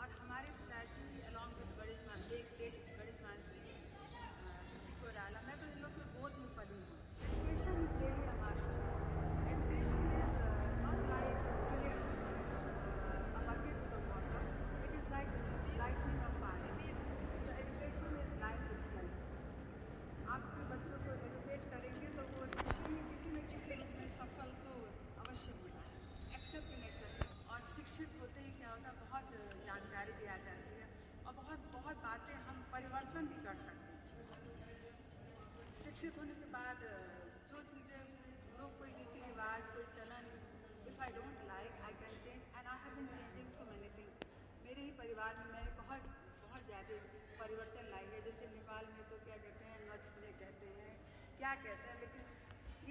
और हमारे पिताजी अलॉन्ग विद बड़िशमान को डाला। मैं तो इन लोग की गोद में पली हूँ। Education is really a must. Education is not like filling a bucket with water, it is like lightning a fire. So education is life itself. आपके बच्चों को एजुकेट करेंगे तो वो किसी न किसी रूप में सफल तो अवश्य होना है, एक्सेप्ट इन एक्सेप्ट। और शिक्षित होते ही क्या होता है, बहुत जानकारी भी आ जाती है और बहुत बातें हम परिवर्तन भी कर सकते हैं। शिक्षित होने के बाद जो चीज़ें, जो कोई रीति रिवाज, कोई चलन, if I don't like I can change and I have been changing so many things. मेरे ही परिवार में मैंने बहुत ज़्यादा परिवर्तन लाई है। जैसे नेपाल में तो क्या कहते हैं, नचने कहते हैं, क्या कहते हैं, लेकिन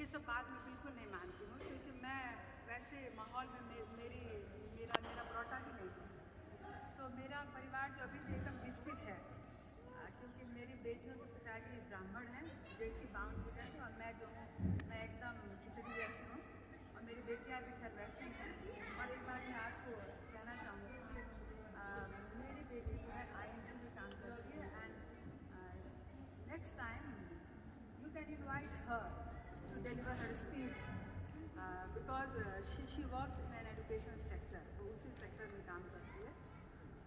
ये सब बात मैं बिल्कुल नहीं मानती हूँ, क्योंकि मैं वैसे माहौल में मेरा ब्रॉटा भी नहीं है। सो मेरा परिवार जो अभी भी एकदम घिचपिच है, क्योंकि मेरी बेटियों के पिताजी ब्राह्मण हैं, जैसी बाउंड है, और मैं जो हूँ मैं एकदम खिचड़ी जैसी हूँ, और मेरी बेटियाँ भी खैर वैसे ही हैं। और एक बात मैं आपको कहना चाहूँगी कि मेरी बेटी जो है INT में काम करती है, and next time you can invite her to deliver her speech, because she works in an education sector. वो उसी सेक्टर में काम करती है,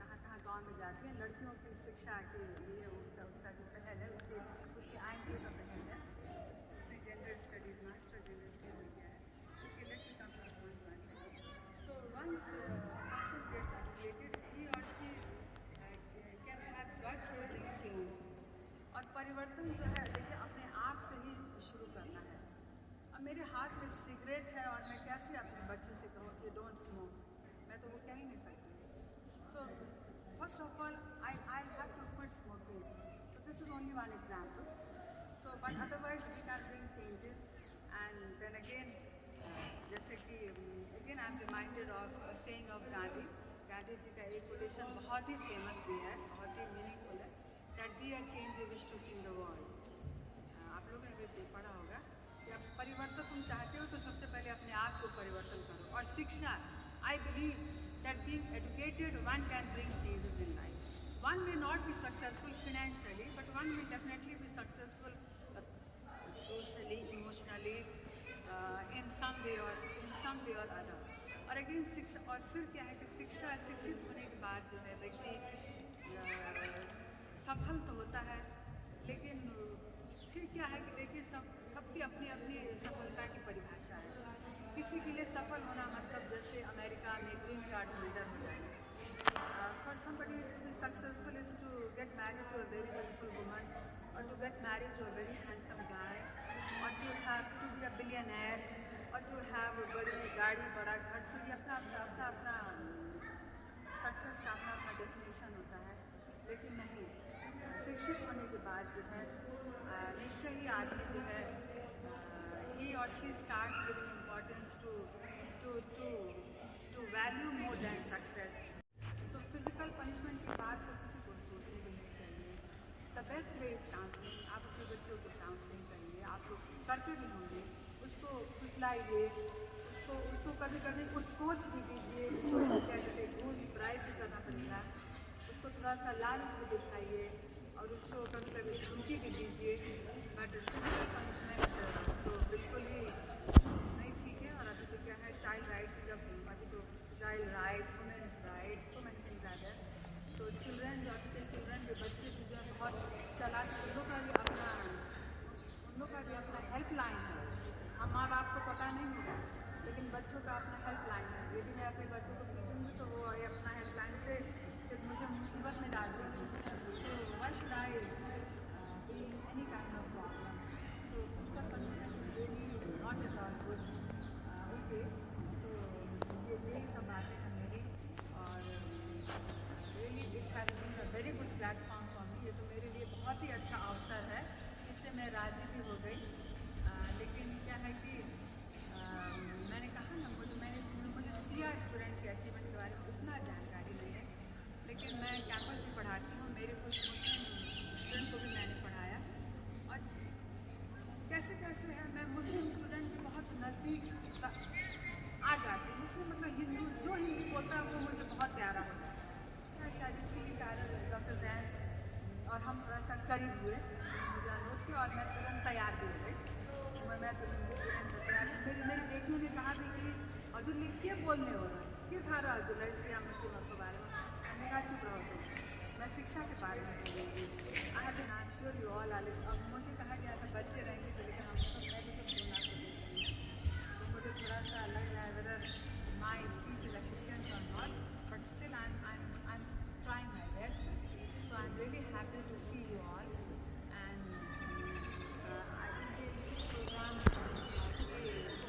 कहाँ गाँव में जाती हैं। लड़कियों की शिक्षा के लिए उसका जो पहल है, उसकी INT का पहल है। उसने gender studies, master gender studies में किया है। उसके लेक्चर का so once person gets educated, he और she can have guts to bring change. और परिवर्तन जो है, देखिए, अपने आप से ही शुरू करना है। अब मेरे हाथ में सिगरेट है और मैं कैसे अपने बच्चों से कहूँ कि डोंट स्मोक, मैं तो वो कह ही नहीं सकती। So first of all, I have to quit smoking. So this is only one example. So but otherwise we can bring changes. And then again, जैसे कि again I am reminded of a saying of Gandhi. Gandhi ji का एक quotation बहुत ही famous भी है, बहुत ही meaningful है, that be a change you wish to see in the world. आप लोगों ने भी पढ़ा होगा कि अब परिवर्तन तुम चाहते हो तो सबसे पहले अपने आप को परिवर्तन करो। और शिक्षा, I believe that being educated, one can bring changes in life. One may not be successful financially, but one will definitely be successful socially, emotionally, in some way or other. और अगेन शिक्षा, और फिर क्या है कि शिक्षित होने के बाद जो है व्यक्ति सफल तो होता है, लेकिन फिर क्या है कि देखिए सबकी अपनी अपनी सफलता की परिभाषा है। किसी के लिए सफल होना मतलब जैसे अमेरिका में ग्रीन कार्ड होल्डर हो जाए। For somebody to be successful is to get married to a very beautiful woman, और to get married to a very handsome guy, और to have to be a billionaire, और to have बड़ी गाड़ी, बड़ा घर। सो ये अपना सक्सेस का अपना डेफिनेशन होता है। लेकिन नहीं, शिक्षित होने के बाद जो है निश्चय ही आदमी जो है he or she starts giving importance to value more than success. So physical punishment की बात तो किसी को सोचनी भी नहीं चाहिए। The best way is counseling. आप अपने बच्चों को काउंसलिंग करिए, आप लोग करते भी होंगे, उसको फुसलाइए, उसको कभी उत्कोच भी दीजिए, क्या कहते हैं, घूस ब्राइब भी करना पड़ेगा, उसको थोड़ा सा लालच भी दिखाइए, और उसको कभी धमकी भी दीजिए। बट फिजिकल पनिशमेंट तो बिल्कुल ही नहीं ठीक है। और अभी तो क्या है, चाइल्ड राइट, जब अभी तो child right, women's right, so many things are there. तो चिल्ड्रन जो अभी के चिल्ड्रन के बच्चे भी जो है बहुत चालाक, उन लोग का भी अपना हेल्पलाइन है। नहीं होगा, लेकिन बच्चों का अपना हेल्पलाइन है। यदि मैं अपने बच्चों को पीटूँगी तो वो अपना हेल्पलाइन से फिर मुझे मुसीबत में डाल देंगे। तो why should I be in any kind of problem? So physical convenience is really not at all good. Okay, तो यही सब बातें हैं मेरी, और really it has been a very good platform for me. ये तो मेरे लिए बहुत ही अच्छा अवसर है, इससे मैं राज़ी भी हो गई। लेकिन क्या है कि मैंने कहा ना, मुझे सिया स्टूडेंट्स के अचीवमेंट के बारे में उतना जानकारी नहीं है, लेकिन मैं कैंपस भी पढ़ाती हूँ, मेरे कुछ मुस्लिम स्टूडेंट को भी मैंने पढ़ाया, और कैसे कैसे है मैं मुस्लिम स्टूडेंट के बहुत नज़दीक आ जाती हूँ। मुस्लिम मतलब हिंदू, जो हिंदी बोलता है वो मुझे बहुत प्यारा होता है। शायद इसी के कारण डॉक्टर जैन और हम थोड़ा सा करीब हुए, मुझे अनुरोध किया और मैं तुरंत तैयार भी हो गई। मैं तुरंत तैयार, मेरी बेटियों ने कहा भी कि हजूर ने क्या बोलने हो रहा है, क्यों था रहा हजूर ऐसे मुस्लिमों के बारे में? मैंने कहा चुप रहो, तो मैं शिक्षा के बारे में बोलूँगी। I have been sure you all are. अब मुझे कहा गया था बच्चे रहेंगे तो, लेकिन हम सब मैं भी सब बोलना तो मुझे थोड़ा सा लग रहा है whether my speech is efficient और not, but still I am trying my best. So I am really happy to see you all, and I think इस प्रोग्राम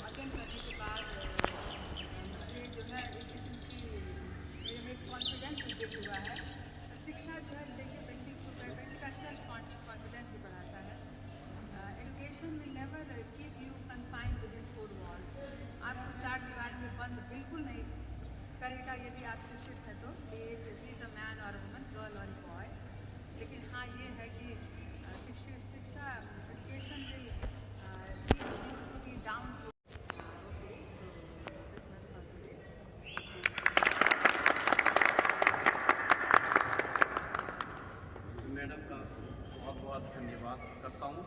अटेंड करने के बाद मुझे जो है एक किस्म की मेरे में कॉन्फिडेंस भी हुआ है। शिक्षा जो है देखिए व्यक्ति का सेल्फ कॉन्फिडेंस भी बढ़ाता है। Education will never keep you confined with in 4 walls. आपको 4 दीवार में बंद बिल्कुल नहीं करेगा यदि आप शिक्षित हैं तो, बी इट अ मैन और वुमन, गर्ल और बॉय। लेकिन हाँ ये है कि शिक्षा education will teach you to be down to. Madam का बहुत बहुत धन्यवाद करता हूँ।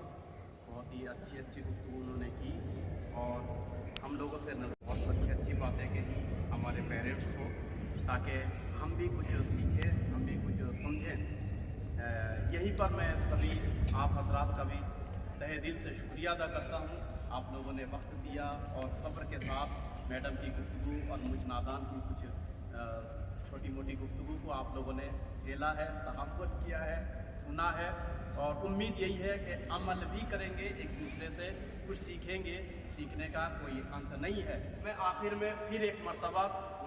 बहुत ही अच्छी गुफ्तगू उन्होंने की और हम लोगों से बहुत अच्छी बातें कही हमारे पेरेंट्स को, ताकि हम भी कुछ सीखें, हम भी कुछ समझें। यहीं पर मैं सभी आप हजरात का भी तहे दिल से शुक्रिया अदा करता हूँ। आप लोगों ने वक्त दिया और सब्र के साथ मैडम की गुफ्तगू और मुझ नादान की कुछ छोटी मोटी गुफ्तगू को आप लोगों ने झेला है, तहम्मुल किया है, सुना है, और उम्मीद यही है कि अमल भी करेंगे, एक दूसरे से कुछ सीखेंगे। सीखने का कोई अंत नहीं है। मैं आखिर में फिर एक मर्तबा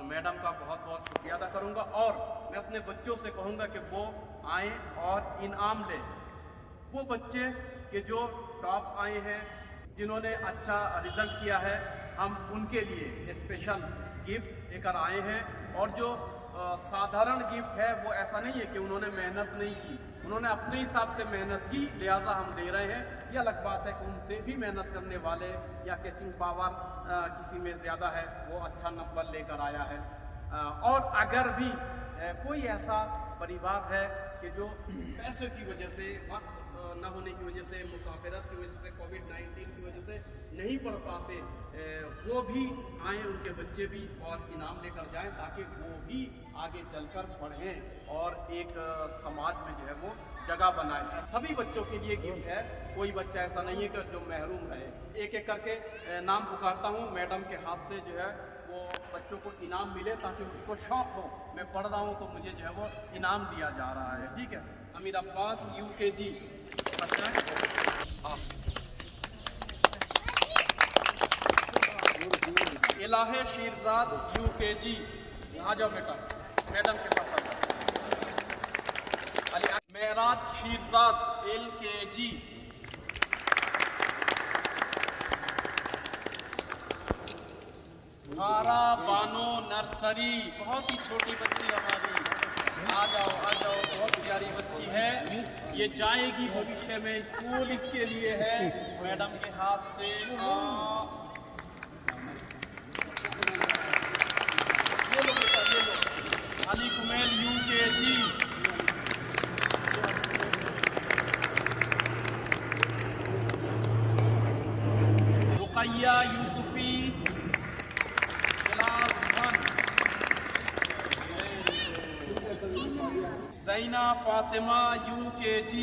मैडम का बहुत बहुत शुक्रिया अदा करूँगा, और मैं अपने बच्चों से कहूँगा कि वो आएँ और इनाम लें। वो बच्चे कि जो टॉप आए हैं, जिन्होंने अच्छा रिज़ल्ट किया है, हम उनके लिए स्पेशल गिफ्ट लेकर आए हैं। और जो साधारण गिफ्ट है वो ऐसा नहीं है कि उन्होंने मेहनत नहीं की, उन्होंने अपने हिसाब से मेहनत की, लिहाजा हम दे रहे हैं। यह अलग बात है कि उनसे भी मेहनत करने वाले या कैचिंग पावर किसी में ज़्यादा है, वो अच्छा नंबर लेकर आया है। और अगर भी कोई ऐसा परिवार है कि जो पैसों की वजह से, वक्त न होने की वजह से, मुसाफिरत की वजह से, कोविड-19 की वजह से नहीं पढ़ पाते, वो भी आएँ, उनके बच्चे भी, और इनाम लेकर जाएं, ताकि वो भी आगे चलकर पढ़ें और एक समाज में जो है वो जगह बनाए। सभी बच्चों के लिए गिफ्ट है, कोई बच्चा ऐसा नहीं है कि जो महरूम रहे। एक एक करके नाम पुकारता हूँ, मैडम के हाथ से जो है वो बच्चों को इनाम मिले, ताकि उसको शौक़ हो, मैं पढ़ रहा हूँ तो मुझे जो है वो इनाम दिया जा रहा है। ठीक है, अमीर अब्बास UKG इलाहे शीरजाद UKG, आ जाओ बेटा, मैडम के पास आ जाओ। मेराज शीरजाद LKG, सारा बानो नर्सरी, बहुत ही छोटी बच्ची हमारी, आ जाओ, बहुत प्यारी बच्ची है। ये जाएगी भविष्य में स्कूल, इसके लिए है मैडम के हाथ से। ये लो बेटा, ये लो, Ali Kumail UKG, Ruqaiya Yusufi class 1, Zaina Fatima UKG,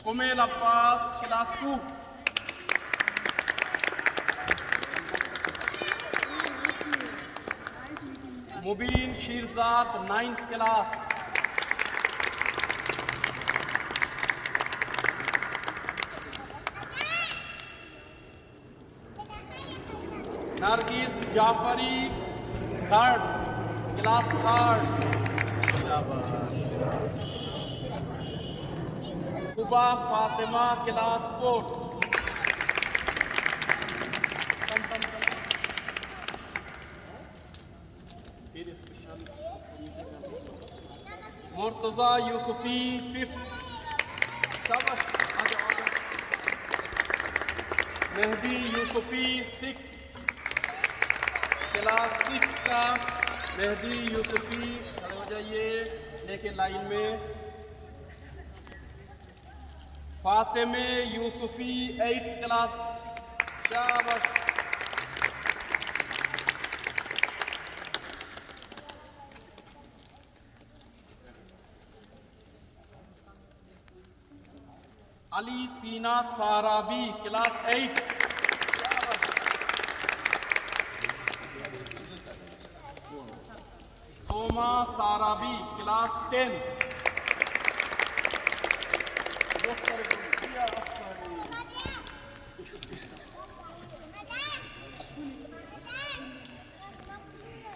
Kumail Abbas class 2, Mubeen Sheerzad 9th class. Nargis Jafri 3rd class 3rd। Quba Fatima class 4th। Murtaza Yusufi 5th। Mehdi Yusufi 6th class 6 का। मेहदी यूसुफी खड़े हो जाइए लेके लाइन में। Fatime Yusufi 8th class. शाबाश। Ali Sina Sarabi class 8। Soma Sarabi class 10।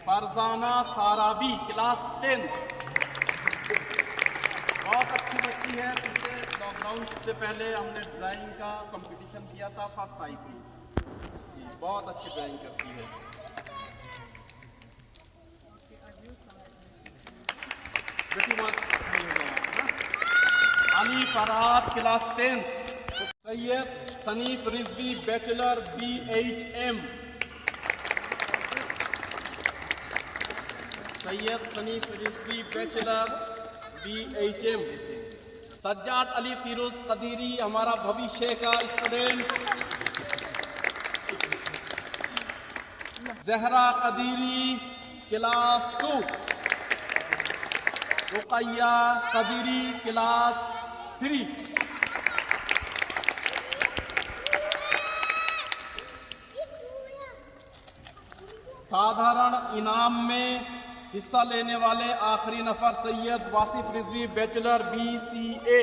Farzana Sarabi class 10। बहुत अच्छी बच्ची है। पिछले लॉकडाउन से पहले हमने ड्राइंग का कंपटीशन किया था, फर्स्ट आई थी। बहुत अच्छी ड्राइंग करती है। Ali Farhad class 10th। Syed Sanif Rizvi bachelor BHM। Syed Sanif Rizvi bachelor BHM। Sajjad Ali Firoz Qadiri हमारा भविष्य का student. Zahra Qadiri class 2। Ruqaiya Qadiri class 3। साधारण इनाम में हिस्सा लेने वाले आखिरी नफर सैयद वासिफ रिजवी बैचलर BCA।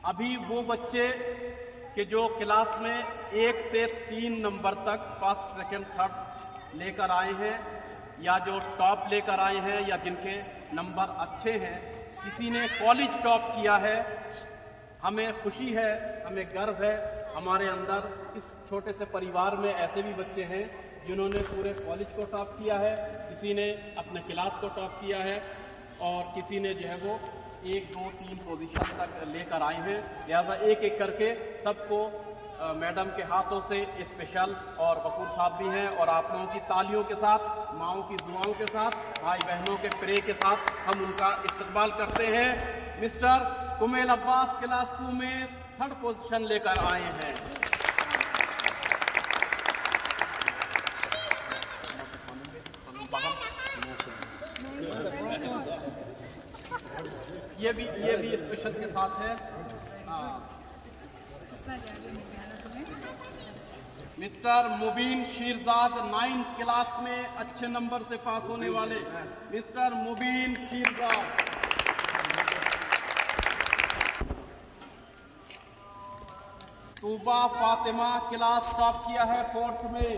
अभी वो बच्चे के जो क्लास में 1 से 3 नंबर तक फर्स्ट सेकंड थर्ड लेकर आए हैं, या जो टॉप लेकर आए हैं, या जिनके नंबर अच्छे हैं, किसी ने कॉलेज टॉप किया है, हमें खुशी है, हमें गर्व है। हमारे अंदर इस छोटे से परिवार में ऐसे भी बच्चे हैं जिन्होंने पूरे कॉलेज को टॉप किया है, किसी ने अपने क्लास को टॉप किया है, और किसी ने जो है वो 1, 2, 3 पोजीशन तक लेकर आए हैं। लिहाजा एक एक करके सबको मैडम के हाथों से स्पेशल, और गफूर साहब भी हैं, और आप लोगों की तालियों के साथ, माओं की दुआओं के साथ, भाई बहनों के प्रे के साथ हम उनका इस्तकबाल करते हैं। मिस्टर कुमेल अब्बास क्लास 2 में 3rd पोजीशन लेकर आए हैं। ये भी स्पेशल के साथ है। मिस्टर मुबीन शीरजाद 9th क्लास में अच्छे नंबर से पास होने वाले मिस्टर मुबीन शीरजाद। तूबा फातिमा क्लास टॉप किया है 4th में।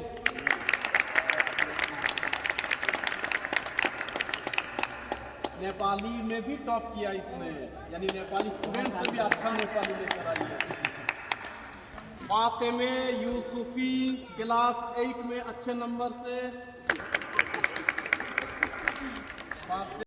नेपाली में भी टॉप किया इसने, यानी नेपाली स्टूडेंट से भी अच्छा नेपाली लेकर आई है। फातिमे यूसुफी क्लास 8 में अच्छे नंबर से